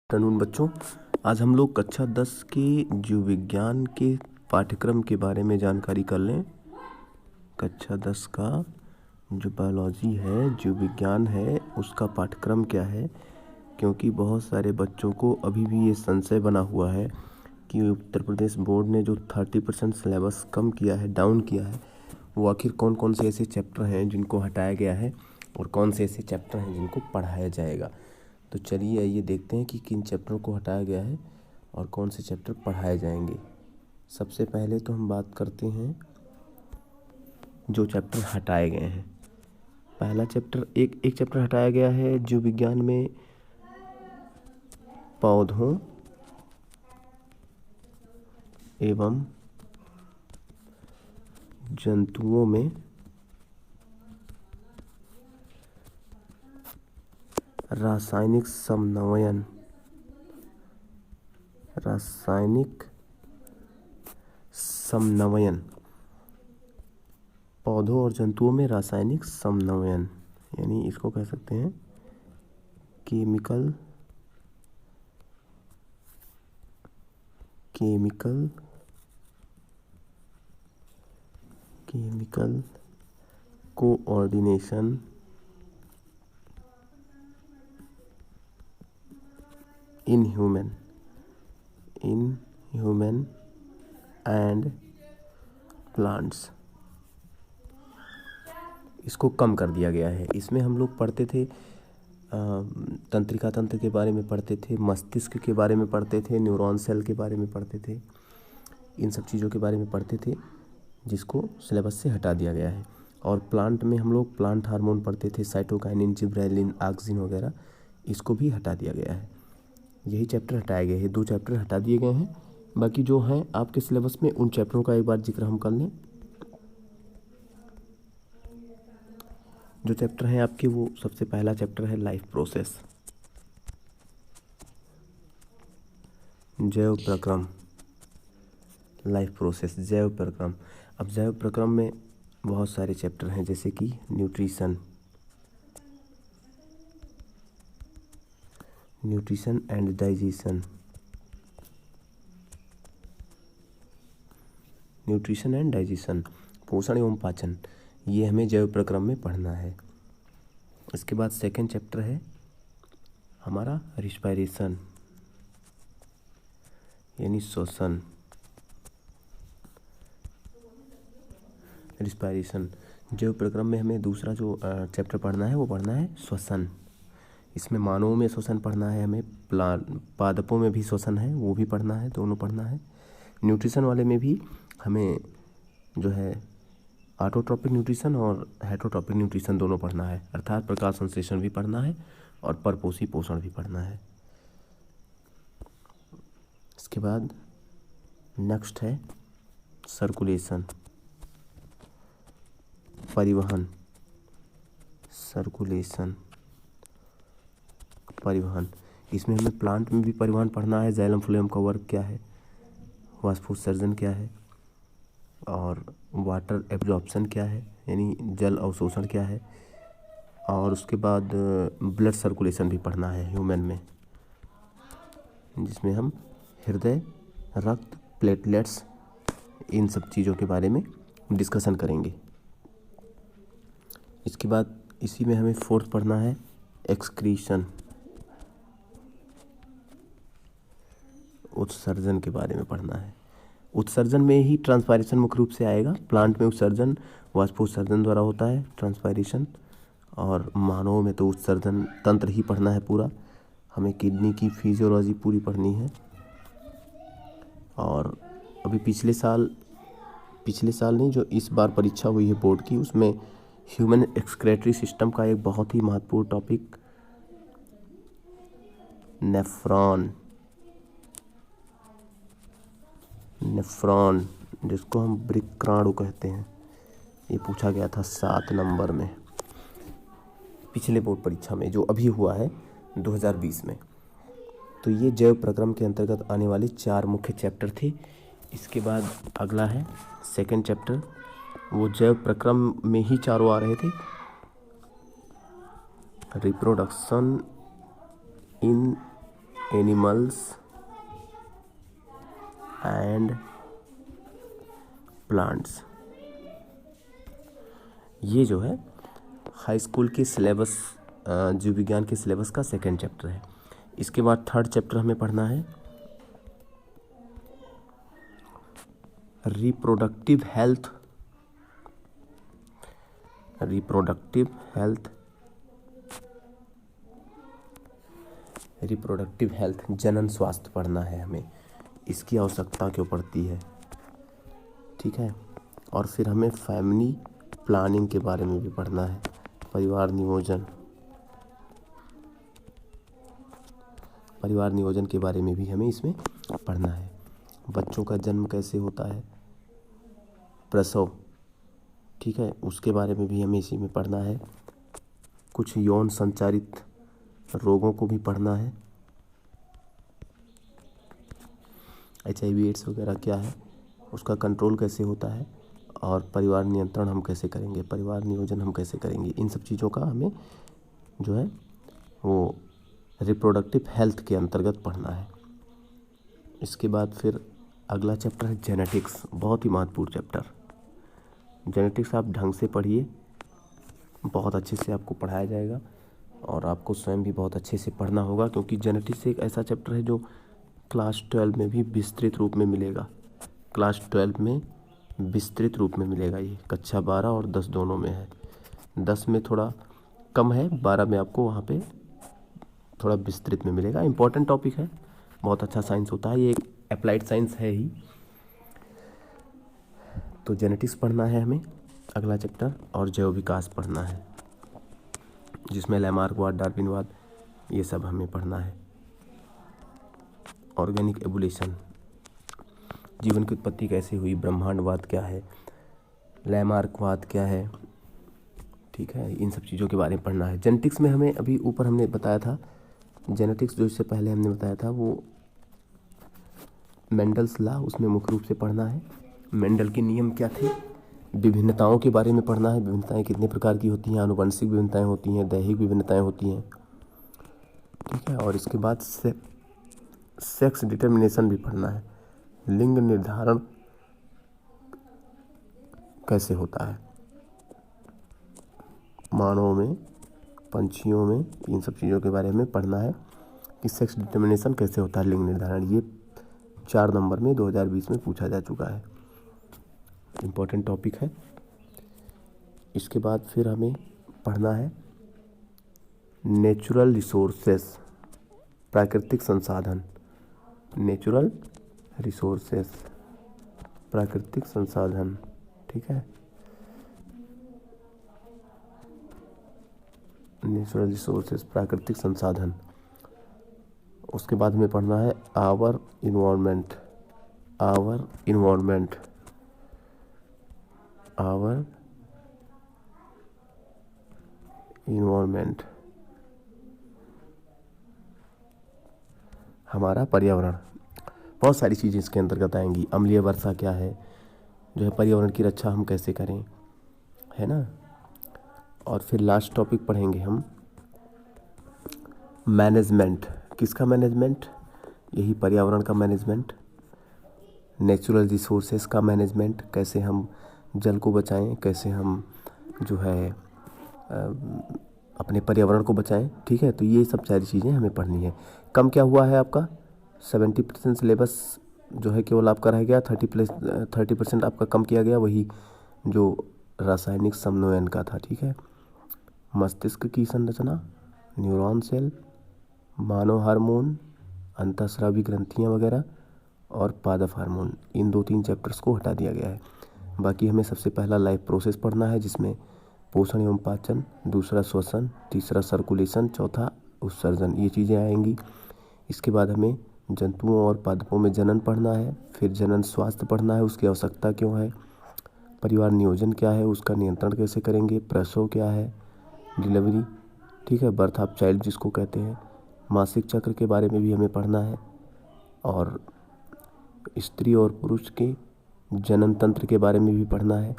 Afternoon बच्चों, आज हम लोग कक्षा 10 के जीव विज्ञान के पाठ्यक्रम के बारे में जानकारी कर लें। कक्षा 10 का जो बायोलॉजी है, जीव विज्ञान है, उसका पाठ्यक्रम क्या है, क्योंकि बहुत सारे बच्चों को अभी भी ये संशय बना हुआ है कि उत्तर प्रदेश बोर्ड ने जो 30% सिलेबस कम किया है, डाउन किया है, वो आखिर कौन कौन से ऐसे चैप्टर हैं जिनको हटाया गया है और कौन से ऐसे चैप्टर हैं जिनको पढ़ाया जाएगा। तो चलिए आइए देखते हैं कि किन चैप्टरों को हटाया गया है और कौन से चैप्टर पढ़ाए जाएंगे। सबसे पहले तो हम बात करते हैं जो चैप्टर हटाए गए हैं। पहला चैप्टर एक चैप्टर हटाया गया है जीव विज्ञान में, पौधों एवं जंतुओं में रासायनिक समन्वयन। पौधों और जंतुओं में रासायनिक समन्वयन, यानी इसको कह सकते हैं chemical coordination in human and plants, इसको कम कर दिया गया है। इसमें हम लोग पढ़ते थे तंत्रिका तंत्र के बारे में पढ़ते थे, मस्तिष्क के बारे में पढ़ते थे, न्यूरॉन सेल के बारे में पढ़ते थे, इन सब चीज़ों के बारे में पढ़ते थे, जिसको सिलेबस से हटा दिया गया है। और प्लांट में हम लोग प्लांट हार्मोन पढ़ते थे, साइटोकाइनिन, जिब्रेलिन, ऑक्सिन वगैरह, इसको भी हटा दिया गया है। यही चैप्टर हटाए गए हैं, 2 चैप्टर हटा दिए गए हैं। बाकी जो हैं आपके सिलेबस में, उन चैप्टरों का एक बार जिक्र हम कर लें। जो चैप्टर हैं आपके, वो सबसे पहला चैप्टर है लाइफ प्रोसेस, जैव प्रक्रम। लाइफ प्रोसेस, जैव प्रक्रम। अब जैव प्रक्रम में बहुत सारे चैप्टर हैं, जैसे कि न्यूट्रिशन एंड डाइजेशन, पोषण एवं पाचन, ये हमें जैव प्रक्रम में पढ़ना है। इसके बाद सेकंड चैप्टर है हमारा रिस्पायरेशन, यानी श्वसन। जैव प्रक्रम में हमें दूसरा जो चैप्टर पढ़ना है, वो पढ़ना है श्वसन। इसमें मानवों में श्वसन पढ़ना है, हमें पादपों में भी श्वसन है, वो भी पढ़ना है, दोनों पढ़ना है। न्यूट्रिशन वाले में भी हमें जो है ऑटोट्रॉपिक न्यूट्रिशन और हेटरोट्रॉपिक न्यूट्रिशन दोनों पढ़ना है, अर्थात प्रकाश संश्लेषण भी पढ़ना है और परपोषी पोषण भी पढ़ना है। इसके बाद नेक्स्ट है सर्कुलेशन, परिवहन। इसमें हमें प्लांट में भी परिवहन पढ़ना है, जाइलम फ्लोएम का वर्क क्या है, वाष्पोत्सर्जन क्या है, और वाटर एब्जॉर्प्शन क्या है, यानी जल अवशोषण क्या है, और उसके बाद ब्लड सर्कुलेशन भी पढ़ना है ह्यूमन में, जिसमें हम हृदय, रक्त, प्लेटलेट्स, इन सब चीज़ों के बारे में डिस्कशन करेंगे। इसके बाद इसी में हमें फोर्थ पढ़ना है एक्सक्रीशन, उत्सर्जन के बारे में पढ़ना है। उत्सर्जन में ही ट्रांसपायरेशन मुख्य रूप से आएगा। प्लांट में उत्सर्जन वाष्पोत्सर्जन द्वारा होता है, ट्रांसपायरेशन, और मानवों में तो उत्सर्जन तंत्र ही पढ़ना है पूरा। हमें किडनी की फिजियोलॉजी पूरी पढ़नी है। और अभी पिछले साल नहीं, जो इस बार परीक्षा हुई है बोर्ड की, उसमें ह्यूमन एक्सक्रेटरी सिस्टम का एक बहुत ही महत्वपूर्ण टॉपिक नेफ्रॉन, जिसको हम वृक्काणु कहते हैं, ये पूछा गया था 7 नंबर में पिछले बोर्ड परीक्षा में, जो अभी हुआ है 2020 में। तो ये जैव प्रक्रम के अंतर्गत आने वाले 4 मुख्य चैप्टर थे। इसके बाद अगला है सेकंड चैप्टर, वो जैव प्रक्रम में ही चारों आ रहे थे, reproduction in animals and plants. ये जो है हाई स्कूल के सिलेबस, जीव विज्ञान के सिलेबस का सेकंड चैप्टर है। इसके बाद थर्ड चैप्टर हमें पढ़ना है रिप्रोडक्टिव हेल्थ। रिप्रोडक्टिव हेल्थ जनन स्वास्थ्य पढ़ना है हमें, इसकी आवश्यकता क्यों पड़ती है, ठीक है। और फिर हमें फैमिली प्लानिंग के बारे में भी पढ़ना है, परिवार नियोजन के बारे में भी हमें इसमें पढ़ना है। बच्चों का जन्म कैसे होता है, प्रसव, ठीक है, उसके बारे में भी हमें इसी में पढ़ना है। कुछ यौन संचारित रोगों को भी पढ़ना है, HIV एड्स वगैरह क्या है, उसका कंट्रोल कैसे होता है, और परिवार नियंत्रण हम कैसे करेंगे, परिवार नियोजन हम कैसे करेंगे। इन सब चीज़ों का हमें जो है वो रिप्रोडक्टिव हेल्थ के अंतर्गत पढ़ना है। इसके बाद फिर अगला चैप्टर है जेनेटिक्स, बहुत ही महत्वपूर्ण चैप्टर। जेनेटिक्स आप ढंग से पढ़िए, बहुत अच्छे से आपको पढ़ाया जाएगा और आपको स्वयं भी बहुत अच्छे से पढ़ना होगा, क्योंकि जेनेटिक्स एक ऐसा चैप्टर है जो क्लास 12 में भी विस्तृत रूप में मिलेगा। क्लास 12 में विस्तृत रूप में मिलेगा, ये कक्षा 12 और 10 दोनों में है। 10 में थोड़ा कम है, 12 में आपको वहाँ पे थोड़ा विस्तृत में मिलेगा। इम्पोर्टेंट टॉपिक है, बहुत अच्छा साइंस होता है, ये एक अप्लाइड साइंस है ही। तो जेनेटिक्स पढ़ना है हमें अगला चैप्टर, और जैव विकास पढ़ना है जिसमें लैमार्कवाद, डार्विनवाद, ये सब हमें पढ़ना है। ऑर्गेनिक एवोल्यूशन, जीवन की उत्पत्ति कैसे हुई, ब्रह्मांडवाद क्या है, लैमार्कवाद क्या है, ठीक है, इन सब चीज़ों के बारे में पढ़ना है। जेनेटिक्स में हमें अभी ऊपर हमने बताया था, जेनेटिक्स जो इससे पहले हमने बताया था वो मेंडल्स लॉ, उसमें मुख्य रूप से पढ़ना है। मेंडल के नियम क्या थे, विभिन्नताओं के बारे में पढ़ना है, विभिन्नताएं कितने प्रकार की होती हैं, आनुवंशिक विभिन्नताएं होती हैं, दैहिक विभिन्नताएं होती हैं, ठीक है। और इसके बाद सेक्स डिटर्मिनेशन भी पढ़ना है, लिंग निर्धारण कैसे होता है मानवों में, पंछियों में, इन सब चीज़ों के बारे में पढ़ना है कि सेक्स डिटर्मिनेशन कैसे होता है, लिंग निर्धारण। ये 4 नंबर में 2020 में पूछा जा चुका है, इम्पोर्टेंट टॉपिक है। इसके बाद फिर हमें पढ़ना है नेचुरल रिसोर्सेस, प्राकृतिक संसाधन, नेचुरल रिसोर्सेस, प्राकृतिक संसाधन, ठीक है, नेचुरल रिसोर्सेस, प्राकृतिक संसाधन। उसके बाद हमें पढ़ना है our environment, our environment, our environment, हमारा पर्यावरण। बहुत सारी चीज़ें इसके अंतर्गत आएंगी। अम्लीय वर्षा क्या है, जो है पर्यावरण की रक्षा हम कैसे करें, है ना। और फिर लास्ट टॉपिक पढ़ेंगे हम मैनेजमेंट, किसका मैनेजमेंट, यही पर्यावरण का मैनेजमेंट, नेचुरल रिसोर्सेस का मैनेजमेंट, कैसे हम जल को बचाएं, कैसे हम जो है अपने पर्यावरण को बचाएं, ठीक है। तो ये सब सारी चीज़ें हमें पढ़नी है। कम क्या हुआ है आपका 70% सिलेबस जो है केवल आपका रह गया, 30% आपका कम किया गया, वही जो रासायनिक समन्वयन का था, ठीक है। मस्तिष्क की संरचना, न्यूरॉन सेल, मानव हार्मोन, अंतःस्रावी ग्रंथियाँ वगैरह, और पादप हार्मोन, इन 2-3 चैप्टर्स को हटा दिया गया है। बाकी हमें सबसे पहला लाइफ प्रोसेस पढ़ना है, जिसमें पोषण एवं पाचन, दूसरा श्वसन, तीसरा सर्कुलेशन, चौथा उत्सर्जन, ये चीज़ें आएंगी। इसके बाद हमें जंतुओं और पादपों में जनन पढ़ना है, फिर जनन स्वास्थ्य पढ़ना है, उसकी आवश्यकता क्यों है, परिवार नियोजन क्या है, उसका नियंत्रण कैसे करेंगे, प्रसव क्या है, डिलीवरी, ठीक है, बर्थ ऑफ चाइल्ड जिसको कहते हैं, मासिक चक्र के बारे में भी हमें पढ़ना है, और स्त्री और पुरुष के जनन तंत्र के बारे में भी पढ़ना है,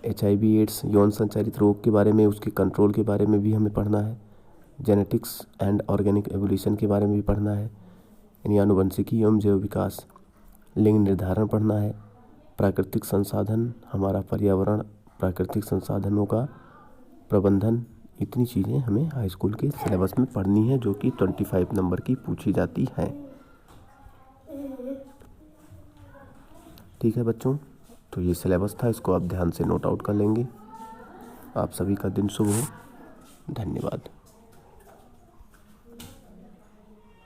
HIV एड्स, यौन संचारित रोग के बारे में, उसके कंट्रोल के बारे में भी हमें पढ़ना है, जेनेटिक्स एंड ऑर्गेनिक एवोल्यूशन के बारे में भी पढ़ना है, यानी आनुवंशिकी एवं जैव विकास, लिंग निर्धारण पढ़ना है, प्राकृतिक संसाधन, हमारा पर्यावरण, प्राकृतिक संसाधनों का प्रबंधन, इतनी चीज़ें हमें हाई स्कूल के सिलेबस में पढ़नी है, जो कि 25 नंबर की पूछी जाती हैं। ठीक है बच्चों, तो ये सिलेबस था, इसको आप ध्यान से नोट आउट कर लेंगे। आप सभी का दिन शुभ हो। धन्यवाद।